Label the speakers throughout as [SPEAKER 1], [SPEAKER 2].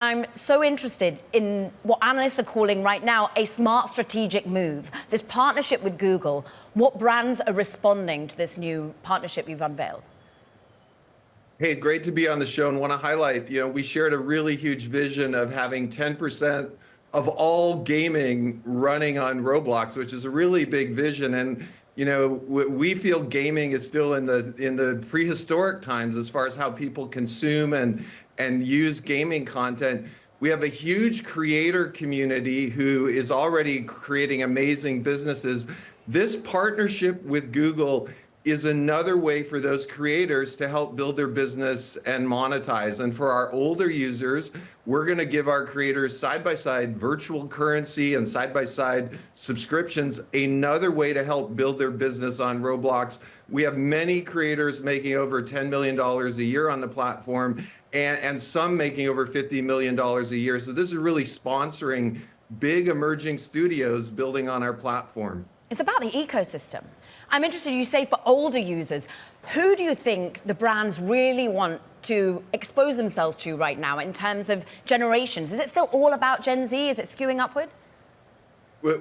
[SPEAKER 1] I'm so interested in what analysts are calling right now a smart strategic move, this partnership with Google. What brands are responding to this new partnership you've unveiled?
[SPEAKER 2] Hey, great to be on the show and want to highlight, we shared a really huge vision of having 10% of all gaming running on Roblox, which is a really big vision. And, we feel gaming is still in the prehistoric times as far as how people consume and use gaming content. We have a huge creator community who is already creating amazing businesses. This partnership with Google is another way for those creators to help build their business and monetize. And for our older users, we're going to give our creators side-by-side virtual currency and side-by-side subscriptions, another way to help build their business on Roblox. We have many creators making over $10 million a year on the platform, and some making over $50 million a year. So this is really sponsoring big emerging studios building on our platform.
[SPEAKER 1] It's about the ecosystem. I'm interested, you say for older users, who do you think the brands really want to expose themselves to right now in terms of generations? Is it still all about Gen Z? Is it skewing upward?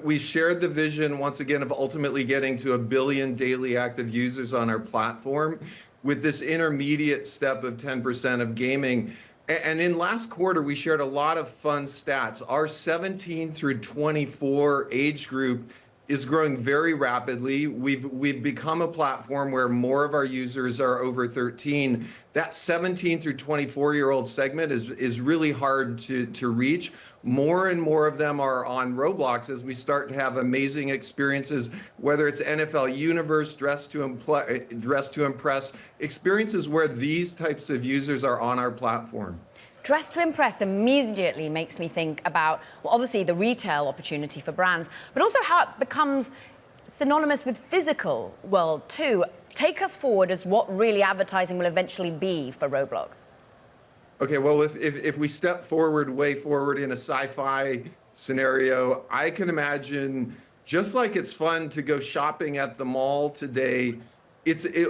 [SPEAKER 2] We shared the vision, once again, of ultimately getting to 1 billion daily active users on our platform with this intermediate step of 10% of gaming. And in last quarter, we shared a lot of fun stats. Our 17 through 24 age group is growing very rapidly. We've become a platform where more of our users are over 13. That 17 through 24-year-old segment is really hard to reach. More and more of them are on Roblox as we start to have amazing experiences, whether it's NFL Universe, Dress to Impress, experiences where these types of users are on our platform.
[SPEAKER 1] Dress to Impress immediately makes me think about, well, obviously the retail opportunity for brands, but also how it becomes synonymous with physical world too. Take us forward as what really advertising will eventually be for Roblox.
[SPEAKER 2] Okay, well, if we step forward, way forward in a sci-fi scenario, I can imagine, just like it's fun to go shopping at the mall today,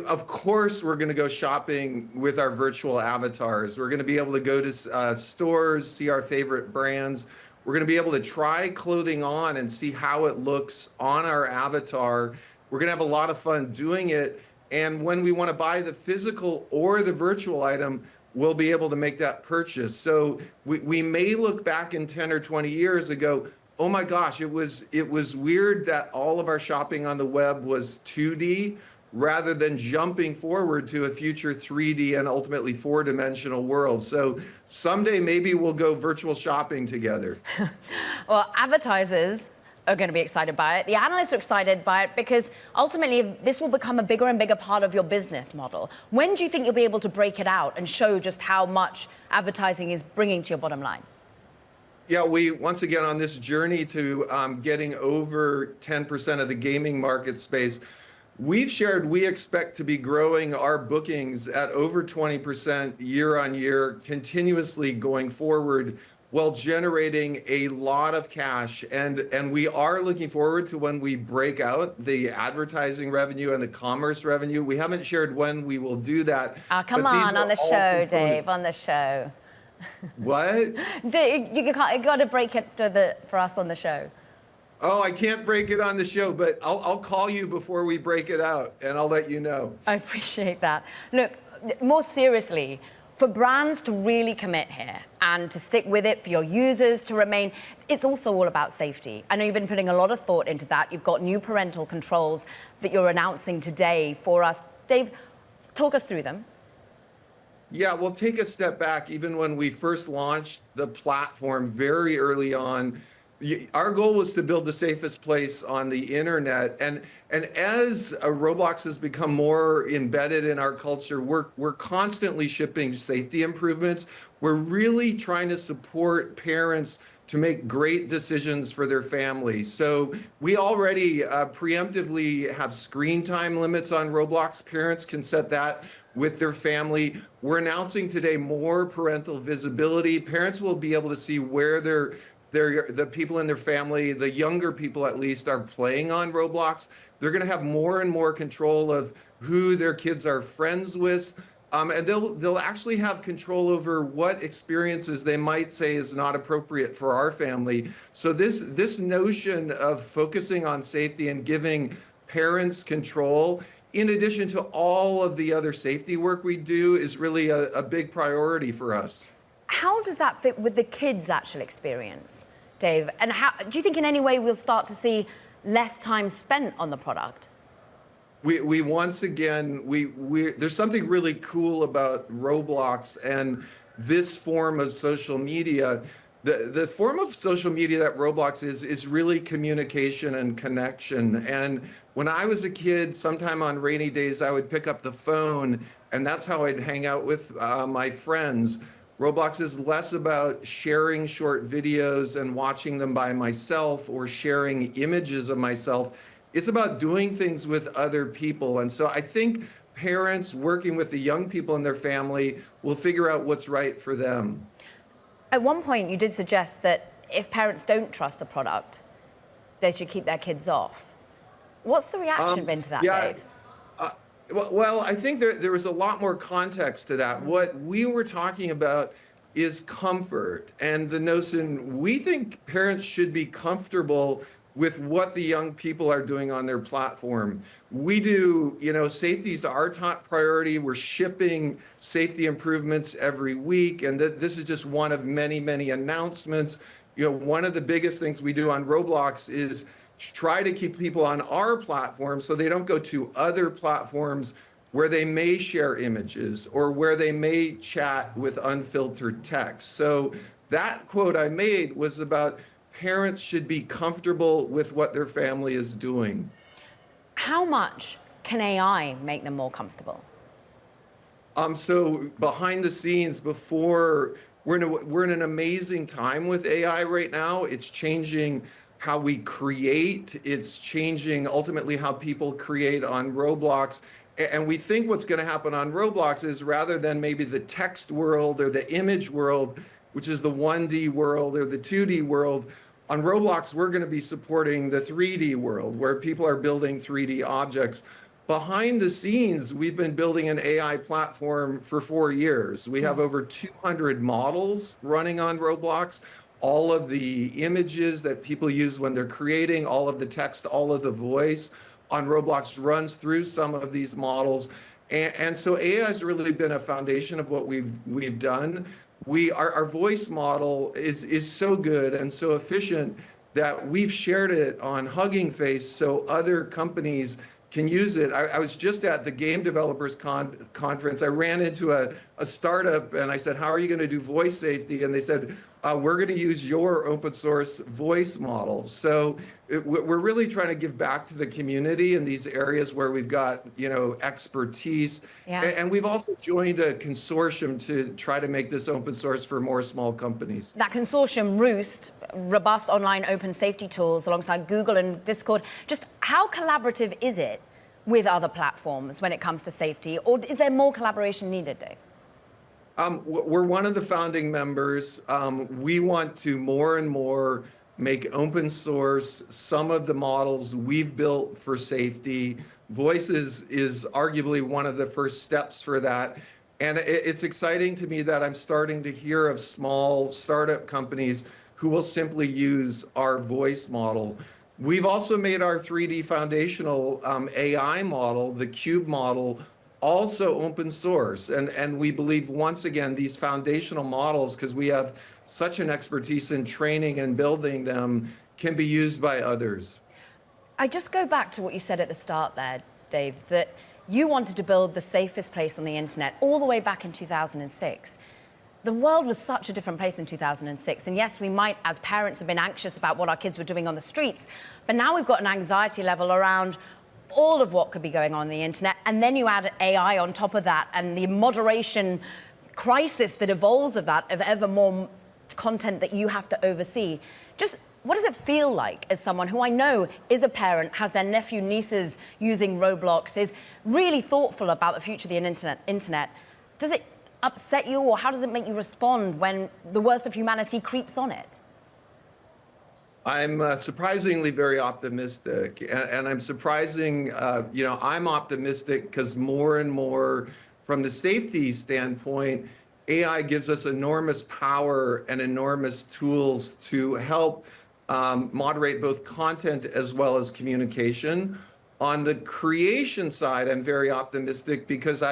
[SPEAKER 2] of course, we're going to go shopping with our virtual avatars. We're going to be able to go to stores, see our favorite brands. We're going to be able to try clothing on and see how it looks on our avatar. We're going to have a lot of fun doing it. And when we want to buy the physical or the virtual item, we'll be able to make that purchase. So we may look back in 10 or 20 years ago, oh my gosh, it was weird that all of our shopping on the web was 2D. Rather than jumping forward to a future 3D and ultimately 4-dimensional world. So someday maybe we'll go virtual shopping together.
[SPEAKER 1] Well, advertisers are going to be excited by it. The analysts are excited by it because ultimately this will become a bigger and bigger part of your business model. When do you think you'll be able to break it out and show just how much advertising is bringing to your bottom line?
[SPEAKER 2] Yeah, we, once again, on this journey to getting over 10% of the gaming market space, we've shared we expect to be growing our bookings at over 20% year on year, continuously going forward, while generating a lot of cash. And we are looking forward to when we break out the advertising revenue and the commerce revenue. We haven't shared when we will do that.
[SPEAKER 1] Oh, come on the show, Dave, on the show.
[SPEAKER 2] What?
[SPEAKER 1] You got to break it for us on the show.
[SPEAKER 2] Oh, I can't break it on the show, but I'll call you before we break it out, and I'll let you know.
[SPEAKER 1] I appreciate that. Look, more seriously, for brands to really commit here and to stick with it, for your users to remain, it's also all about safety. I know you've been putting a lot of thought into that. You've got new parental controls that you're announcing today for us. Dave, talk us through them.
[SPEAKER 2] Yeah, we'll take a step back. Even when we first launched the platform very early on, our goal was to build the safest place on the internet. And as Roblox has become more embedded in our culture, we're constantly shipping safety improvements. We're really trying to support parents to make great decisions for their families. So we already preemptively have screen time limits on Roblox. Parents can set that with their family. We're announcing today more parental visibility. Parents will be able to see where the people in their family, the younger people at least, are playing on Roblox. They're going to have more and more control of who their kids are friends with, And they'll actually have control over what experiences they might say is not appropriate for our family. So this notion of focusing on safety and giving parents control, in addition to all of the other safety work we do, is really a big priority for us.
[SPEAKER 1] How does that fit with the kids' actual experience, Dave? And how do you think in any way we'll start to see less time spent on the product?
[SPEAKER 2] We once again, there's something really cool about Roblox and this form of social media. The form of social media that Roblox is really communication and connection. And when I was a kid, sometime on rainy days, I would pick up the phone, and that's how I'd hang out with my friends. Roblox is less about sharing short videos and watching them by myself or sharing images of myself. It's about doing things with other people. And so I think parents working with the young people in their family will figure out what's right for them.
[SPEAKER 1] At one point, you did suggest that if parents don't trust the product, they should keep their kids off. What's the reaction been to that, Dave?
[SPEAKER 2] Well, I think there was a lot more context to that. What we were talking about is comfort and the notion we think parents should be comfortable with what the young people are doing on their platform. We do, safety is our top priority. We're shipping safety improvements every week, and this is just one of many, many announcements. One of the biggest things we do on Roblox is try to keep people on our platform so they don't go to other platforms where they may share images or where they may chat with unfiltered text. So that quote I made was about parents should be comfortable with what their family is doing.
[SPEAKER 1] How much can AI make them more comfortable?
[SPEAKER 2] So behind the scenes, we're in an amazing time with AI right now. It's changing how we create. It's changing ultimately how people create on Roblox. And we think what's going to happen on Roblox is rather than maybe the text world or the image world, which is the 1D world or the 2D world, on Roblox, we're going to be supporting the 3D world where people are building 3D objects. Behind the scenes, we've been building an AI platform for 4 years. We have over 200 models running on Roblox. All of the images that people use when they're creating, all of the text, all of the voice on Roblox runs through some of these models. And so AI has really been a foundation of what we've done. Our voice model is so good and so efficient that we've shared it on Hugging Face so other companies can use it. I was just at the Game Developers Conference. I ran into a startup and I said, how are you going to do voice safety? And they said, we're going to use your open source voice model. So we're really trying to give back to the community in these areas where we've got, expertise.
[SPEAKER 1] Yeah.
[SPEAKER 2] And we've also joined a consortium to try to make this open source for more small companies.
[SPEAKER 1] That consortium, Roost, robust online open safety tools alongside Google and Discord, just how collaborative is it with other platforms when it comes to safety? Or is there more collaboration needed, Dave?
[SPEAKER 2] We're one of the founding members. We want to more and more make open source some of the models we've built for safety. Voice is arguably one of the first steps for that. And it's exciting to me that I'm starting to hear of small startup companies who will simply use our voice model. We've also made our 3D foundational AI model, the Cube model, also open source. And we believe, once again, these foundational models, because we have such an expertise in training and building them, can be used by others.
[SPEAKER 1] I just go back to what you said at the start there, Dave, that you wanted to build the safest place on the internet all the way back in 2006. The world was such a different place in 2006. And yes, we might, as parents, have been anxious about what our kids were doing on the streets. But now we've got an anxiety level around all of what could be going on the internet. And then you add AI on top of that and the moderation crisis that evolves of that, of ever more content that you have to oversee. Just what does it feel like as someone who I know is a parent, has their nephew, nieces using Roblox, is really thoughtful about the future of the internet? Does it upset you, or how does it make you respond when the worst of humanity creeps on it?
[SPEAKER 2] I'm surprisingly very optimistic, and I'm I'm optimistic because more and more from the safety standpoint, AI gives us enormous power and enormous tools to help moderate both content as well as communication. On the creation side, I'm very optimistic because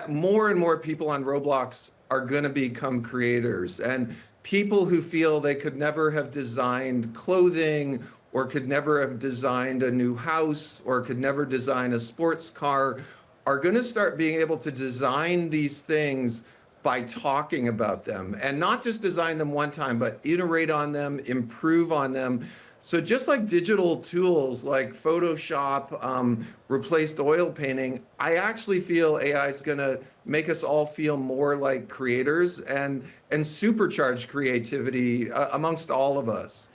[SPEAKER 2] more and more people on Roblox are going to become creators, and people who feel they could never have designed clothing or could never have designed a new house or could never design a sports car are going to start being able to design these things by talking about them, and not just design them one time, but iterate on them, improve on them. So just like digital tools like Photoshop replaced oil painting, I actually feel AI is going to make us all feel more like creators and supercharge creativity amongst all of us.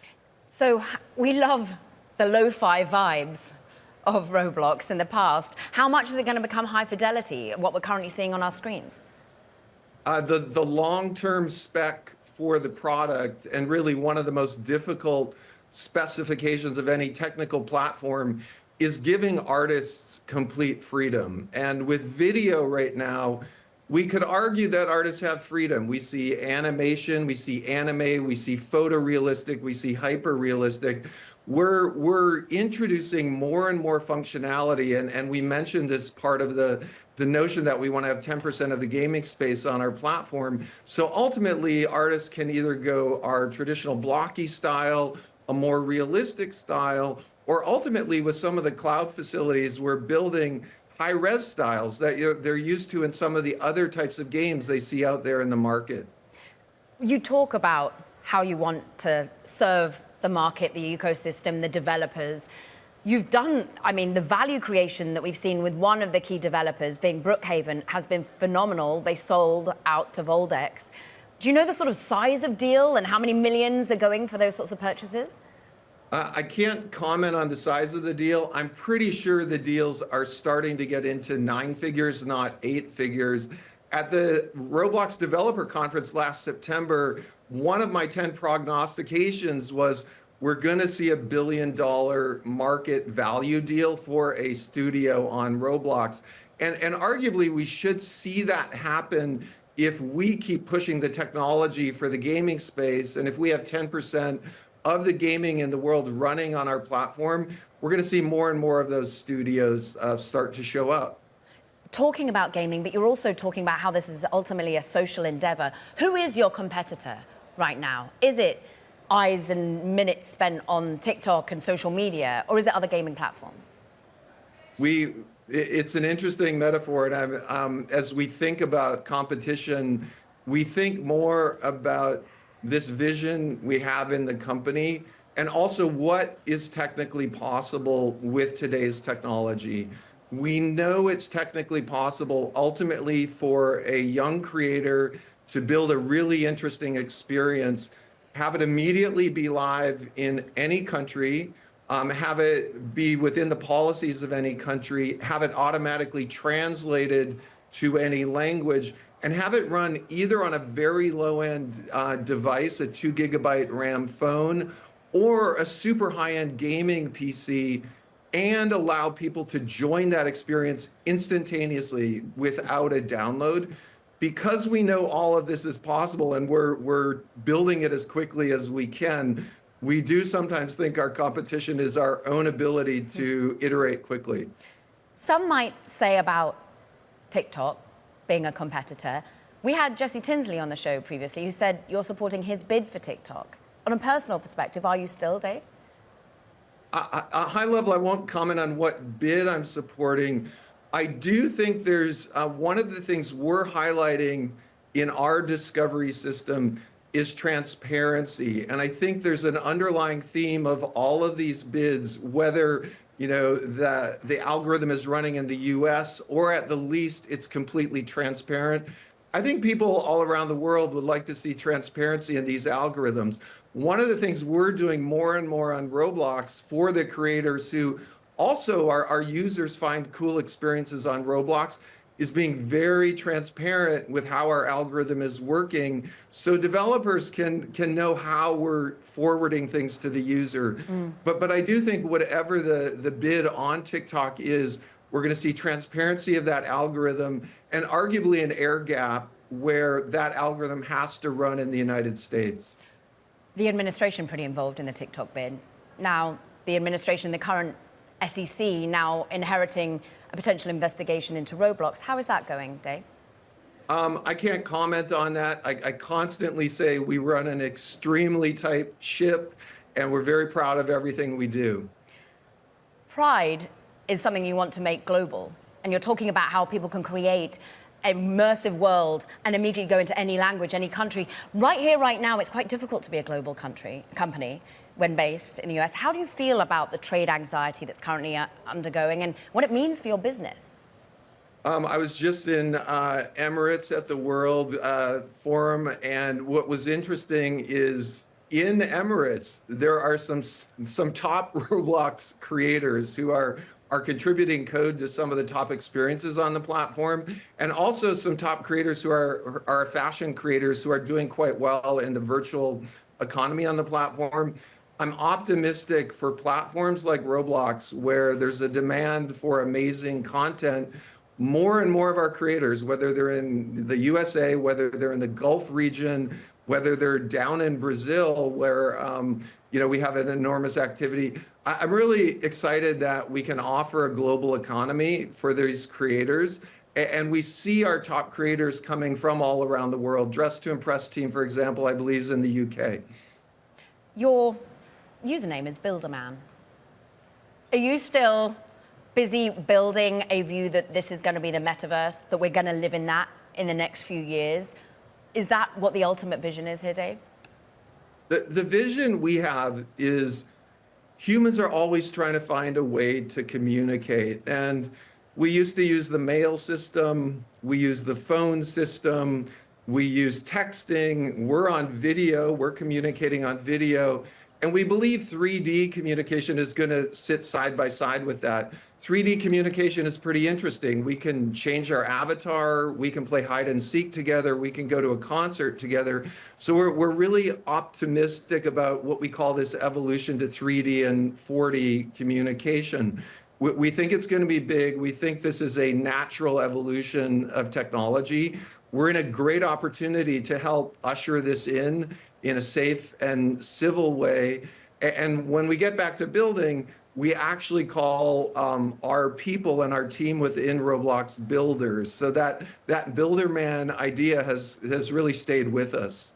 [SPEAKER 1] So we love the lo-fi vibes of Roblox in the past. How much is it going to become high fidelity, what we're currently seeing on our screens?
[SPEAKER 2] The long-term spec for the product, and really one of the most difficult specifications of any technical platform, is giving artists complete freedom. And with video right now, we could argue that artists have freedom. We see animation, we see anime, we see photorealistic, we see hyper-realistic. We're introducing more and more functionality, and we mentioned this part of the notion that we want to have 10% of the gaming space on our platform. So ultimately, artists can either go our traditional blocky style, a more realistic style, or ultimately with some of the cloud facilities, we're building high-res styles that they're used to in some of the other types of games they see out there in the market.
[SPEAKER 1] You talk about how you want to serve the market, the ecosystem, the developers. You've done, I mean, the value creation that we've seen with one of the key developers being Brookhaven has been phenomenal. They sold out to Voldex. Do you know the sort of size of deal and how many millions are going for those sorts of purchases?
[SPEAKER 2] I can't comment on the size of the deal. I'm pretty sure the deals are starting to get into 9 figures, not 8 figures. At the Roblox Developer Conference last September, one of my 10 prognostications was we're going to see $1 billion market value deal for a studio on Roblox. And arguably, we should see that happen if we keep pushing the technology for the gaming space. And if we have 10% of the gaming in the world running on our platform, we're going to see more and more of those studios start to show up.
[SPEAKER 1] Talking about gaming, but you're also talking about how this is ultimately a social endeavor. Who is your competitor right now? Is it eyes and minutes spent on TikTok and social media, or is it other gaming platforms?
[SPEAKER 2] It's an interesting metaphor, and as we think about competition, we think more about this vision we have in the company, and also what is technically possible with today's technology. We know it's technically possible ultimately for a young creator to build a really interesting experience, have it immediately be live in any country, have it be within the policies of any country, have it automatically translated to any language, and have it run either on a very low-end device, a 2 GB RAM phone, or a super high-end gaming PC, and allow people to join that experience instantaneously without a download. Because we know all of this is possible and we're building it as quickly as we can, we do sometimes think our competition is our own ability to iterate quickly.
[SPEAKER 1] Some might say about TikTok being a competitor. We had Jesse Tinsley on the show previously who said you're supporting his bid for TikTok. On a personal perspective, are you still, Dave?
[SPEAKER 2] At a high level, I won't comment on what bid I'm supporting. I do think there's one of the things we're highlighting in our discovery system is transparency. And I think there's an underlying theme of all of these bids, whether the algorithm is running in the US or at the least it's completely transparent. I think people all around the world would like to see transparency in these algorithms. One of the things we're doing more and more on Roblox for the creators who also our users find cool experiences on Roblox is being very transparent with how our algorithm is working, so developers can know how we're forwarding things to the user. But I do think whatever the bid on TikTok is, We're going to see transparency of that algorithm and arguably an air gap where that algorithm has to run in the United States.
[SPEAKER 1] The administration pretty involved in the TikTok bid. Now, the administration, the current SEC, now inheriting a potential investigation into Roblox. How is that going, Dave?
[SPEAKER 2] I can't comment on that. I constantly say we run an extremely tight ship, and we're very proud of everything we do.
[SPEAKER 1] Pride is something you want to make global, and you're talking about how people can create an immersive world and immediately go into any language, any country. Right here, right now, it's quite difficult to be a global company when based in the US. How do you feel about the trade anxiety that's currently undergoing and what it means for your business?
[SPEAKER 2] I was just in Emirates at the World Forum, and what was interesting is in Emirates, there are some top Roblox creators who are contributing code to some of the top experiences on the platform, and also some top creators who are fashion creators who are doing quite well in the virtual economy on the platform. I'm optimistic for platforms like Roblox, where there's a demand for amazing content. More and more of our creators, whether they're in the USA, whether they're in the Gulf region, whether they're down in Brazil, where we have an enormous activity. I'm really excited that we can offer a global economy for these creators. And we see our top creators coming from all around the world. Dress to Impress team, for example, I believe is in the UK.
[SPEAKER 1] Your username is Builderman. Are you still busy building a view that this is going to be the metaverse, that we're going to live in that in the next few years? Is that what the ultimate vision is here, Dave?
[SPEAKER 2] The vision we have is humans are always trying to find a way to communicate. And we used to use the mail system, we use the phone system, we use texting, we're on video, we're communicating on video. And we believe 3D communication is going to sit side by side with that. 3D communication is pretty interesting. We can change our avatar, we can play hide and seek together, we can go to a concert together. So we're really optimistic about what we call this evolution to 3D and 4D communication. We think it's going to be big. We think this is a natural evolution of technology. We're in a great opportunity to help usher this in a safe and civil way. And when we get back to building, we actually call our people and our team within Roblox builders. So that Builderman idea has really stayed with us.